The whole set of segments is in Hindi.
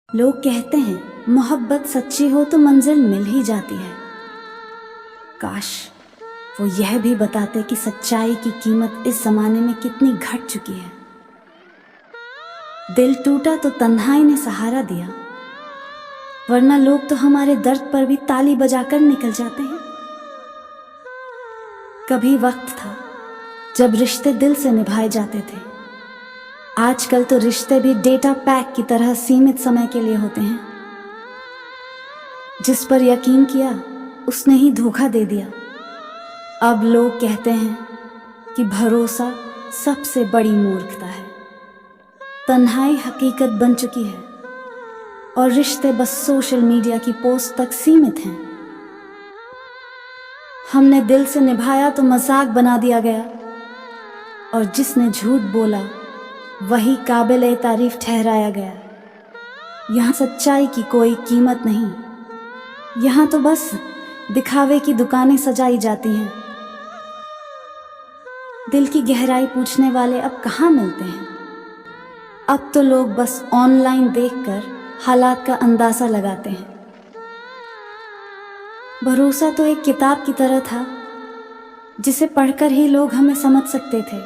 लोग कहते हैं मोहब्बत सच्ची हो तो मंजिल मिल ही जाती है। काश वो यह भी बताते कि सच्चाई की कीमत इस जमाने में कितनी घट चुकी है। दिल टूटा तो तन्हाई ने सहारा दिया, वरना लोग तो हमारे दर्द पर भी ताली बजाकर निकल जाते हैं। कभी वक्त था जब रिश्ते दिल से निभाए जाते थे। आजकल तो रिश्ते भी डेटा पैक की तरह सीमित समय के लिए होते हैं। जिस पर यकीन किया उसने ही धोखा दे दिया। अब लोग कहते हैं कि भरोसा सबसे बड़ी मूर्खता है। तन्हाई हकीकत बन चुकी है और रिश्ते बस सोशल मीडिया की पोस्ट तक सीमित हैं। हमने दिल से निभाया तो मजाक बना दिया गया, और जिसने झूठ बोला वही काबिल तारीफ ठहराया गया। यहाँ सच्चाई की कोई कीमत नहीं, यहाँ तो बस दिखावे की दुकानें सजाई जाती हैं। दिल की गहराई पूछने वाले अब कहाँ मिलते हैं। अब तो लोग बस ऑनलाइन देखकर हालात का अंदाज़ा लगाते हैं। भरोसा तो एक किताब की तरह था जिसे पढ़कर ही लोग हमें समझ सकते थे,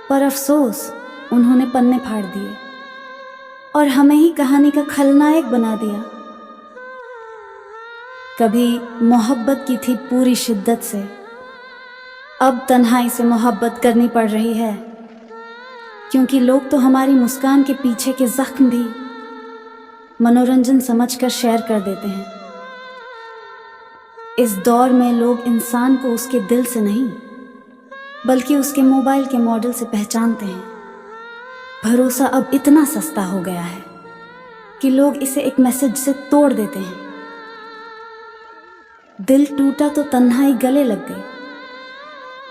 पर अफसोस उन्होंने पन्ने फाड़ दिए और हमें ही कहानी का खलनायक बना दिया। कभी मोहब्बत की थी पूरी शिद्दत से, अब तन्हाई से मोहब्बत करनी पड़ रही है, क्योंकि लोग तो हमारी मुस्कान के पीछे के जख्म भी मनोरंजन समझकर शेयर कर देते हैं। इस दौर में लोग इंसान को उसके दिल से नहीं बल्कि उसके मोबाइल के मॉडल से पहचानते हैं। भरोसा अब इतना सस्ता हो गया है कि लोग इसे एक मैसेज से तोड़ देते हैं। दिल टूटा तो तन्हाई गले लग गई,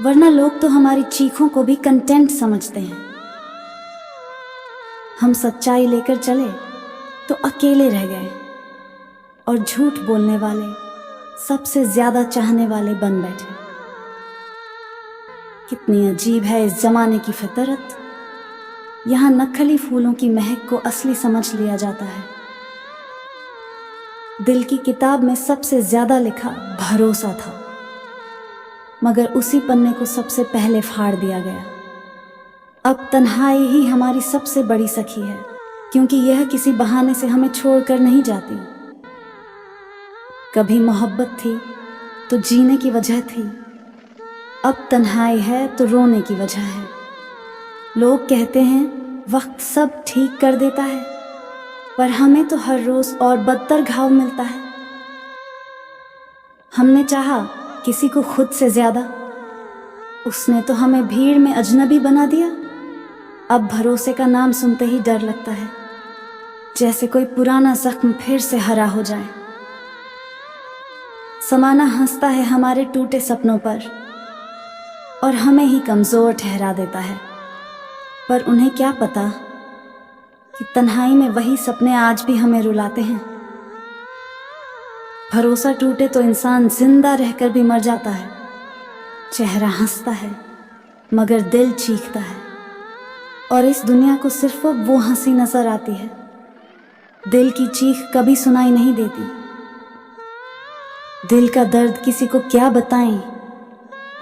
वरना लोग तो हमारी चीखों को भी कंटेंट समझते हैं। हम सच्चाई लेकर चले तो अकेले रह गए, और झूठ बोलने वाले सबसे ज्यादा चाहने वाले बन बैठे। कितनी अजीब है इस जमाने की फितरत। यहाँ नकली फूलों की महक को असली समझ लिया जाता है। दिल की किताब में सबसे ज्यादा लिखा भरोसा था, मगर उसी पन्ने को सबसे पहले फाड़ दिया गया। अब तन्हाई ही हमारी सबसे बड़ी सखी है, क्योंकि यह किसी बहाने से हमें छोड़कर नहीं जाती। कभी मोहब्बत थी तो जीने की वजह थी, अब तन्हाई है तो रोने की वजह है। लोग कहते हैं वक्त सब ठीक कर देता है, पर हमें तो हर रोज और बदतर घाव मिलता है। हमने चाहा किसी को खुद से ज्यादा, उसने तो हमें भीड़ में अजनबी बना दिया। अब भरोसे का नाम सुनते ही डर लगता है, जैसे कोई पुराना जख्म फिर से हरा हो जाए। समाना हंसता है हमारे टूटे सपनों पर और हमें ही कमजोर ठहरा देता है, पर उन्हें क्या पता कि तन्हाई में वही सपने आज भी हमें रुलाते हैं। भरोसा टूटे तो इंसान जिंदा रहकर भी मर जाता है। चेहरा हंसता है मगर दिल चीखता है, और इस दुनिया को सिर्फ वो हंसी नजर आती है। दिल की चीख कभी सुनाई नहीं देती। दिल का दर्द किसी को क्या बताएं।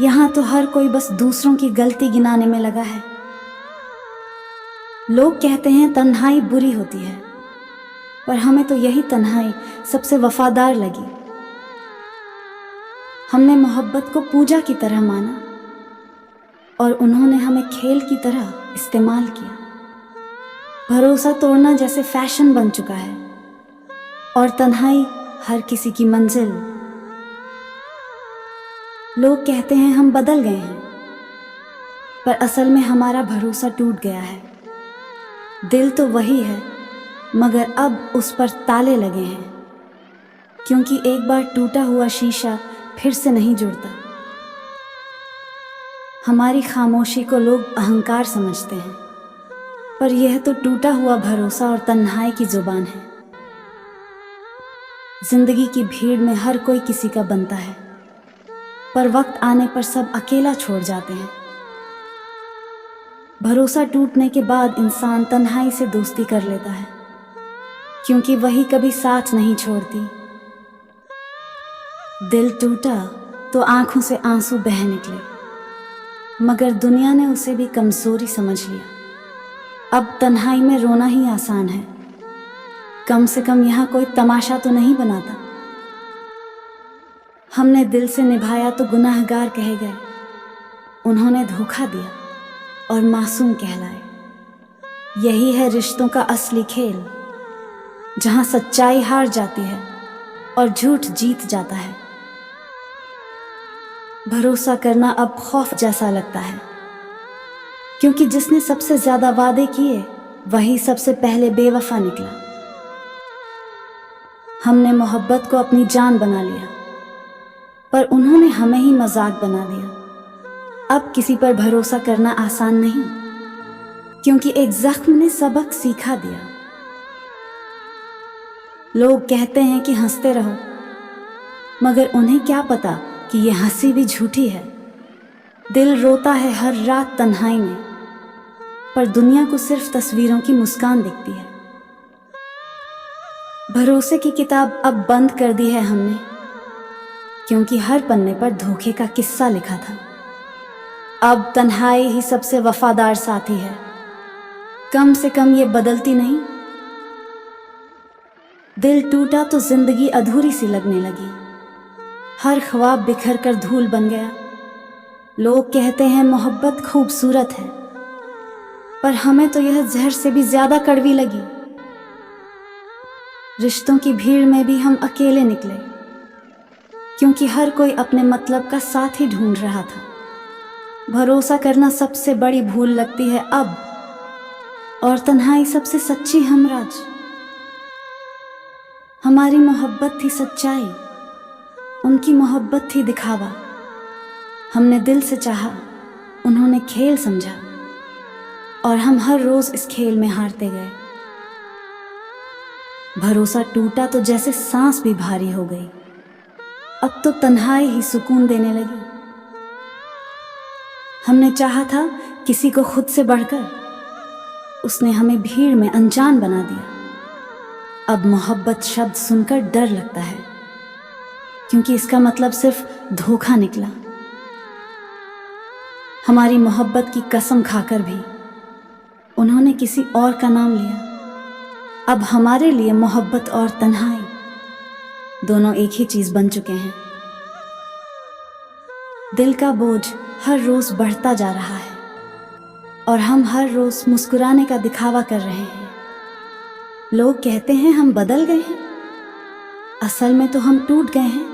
यहाँ तो हर कोई बस दूसरों की गलती गिनाने में लगा है। लोग कहते हैं तन्हाई बुरी होती है, पर हमें तो यही तन्हाई सबसे वफादार लगी। हमने मोहब्बत को पूजा की तरह माना, और उन्होंने हमें खेल की तरह इस्तेमाल किया। भरोसा तोड़ना जैसे फैशन बन चुका है, और तन्हाई हर किसी की मंजिल। लोग कहते हैं हम बदल गए हैं, पर असल में हमारा भरोसा टूट गया है। दिल तो वही है, मगर अब उस पर ताले लगे हैं, क्योंकि एक बार टूटा हुआ शीशा फिर से नहीं जुड़ता। हमारी खामोशी को लोग अहंकार समझते हैं, पर यह तो टूटा हुआ भरोसा और तन्हाई की जुबान है। जिंदगी की भीड़ में हर कोई किसी का बनता है, पर वक्त आने पर सब अकेला छोड़ जाते हैं। भरोसा टूटने के बाद इंसान तन्हाई से दोस्ती कर लेता है, क्योंकि वही कभी साथ नहीं छोड़ती। दिल टूटा तो आंखों से आंसू बह निकले, मगर दुनिया ने उसे भी कमजोरी समझ लिया। अब तन्हाई में रोना ही आसान है, कम से कम यहाँ कोई तमाशा तो नहीं बनाता। हमने दिल से निभाया तो गुनाहगार कहे गए, उन्होंने धोखा दिया और मासूम कहलाए। यही है रिश्तों का असली खेल, जहां सच्चाई हार जाती है और झूठ जीत जाता है। भरोसा करना अब खौफ जैसा लगता है, क्योंकि जिसने सबसे ज्यादा वादे किए वही सबसे पहले बेवफा निकला। हमने मोहब्बत को अपनी जान बना लिया, पर उन्होंने हमें ही मजाक बना दिया। अब किसी पर भरोसा करना आसान नहीं, क्योंकि एक जख्म ने सबक सिखा दिया। लोग कहते हैं कि हंसते रहो, मगर उन्हें क्या पता कि ये हंसी भी झूठी है। दिल रोता है हर रात तन्हाई में, पर दुनिया को सिर्फ तस्वीरों की मुस्कान दिखती है। भरोसे की किताब अब बंद कर दी है हमने, क्योंकि हर पन्ने पर धोखे का किस्सा लिखा था। अब तन्हाई ही सबसे वफादार साथी है, कम से कम ये बदलती नहीं। दिल टूटा तो जिंदगी अधूरी सी लगने लगी, हर ख्वाब बिखर कर धूल बन गया। लोग कहते हैं मोहब्बत खूबसूरत है, पर हमें तो यह जहर से भी ज्यादा कड़वी लगी। रिश्तों की भीड़ में भी हम अकेले निकले, क्योंकि हर कोई अपने मतलब का साथ ही ढूंढ रहा था। भरोसा करना सबसे बड़ी भूल लगती है अब, और तन्हाई सबसे सच्ची हमराज। हमारी मोहब्बत थी सच्चाई, उनकी मोहब्बत थी दिखावा। हमने दिल से चाहा, उन्होंने खेल समझा, और हम हर रोज इस खेल में हारते गए। भरोसा टूटा तो जैसे सांस भी भारी हो गई, अब तो तन्हाई ही सुकून देने लगी। हमने चाहा था किसी को खुद से बढ़कर, उसने हमें भीड़ में अनजान बना दिया। अब मोहब्बत शब्द सुनकर डर लगता है, क्योंकि इसका मतलब सिर्फ धोखा निकला। हमारी मोहब्बत की कसम खाकर भी उन्होंने किसी और का नाम लिया। अब हमारे लिए मोहब्बत और तन्हाई दोनों एक ही चीज बन चुके हैं। दिल का बोझ हर रोज बढ़ता जा रहा है, और हम हर रोज मुस्कुराने का दिखावा कर रहे हैं। लोग कहते हैं हम बदल गए हैं, असल में तो हम टूट गए हैं।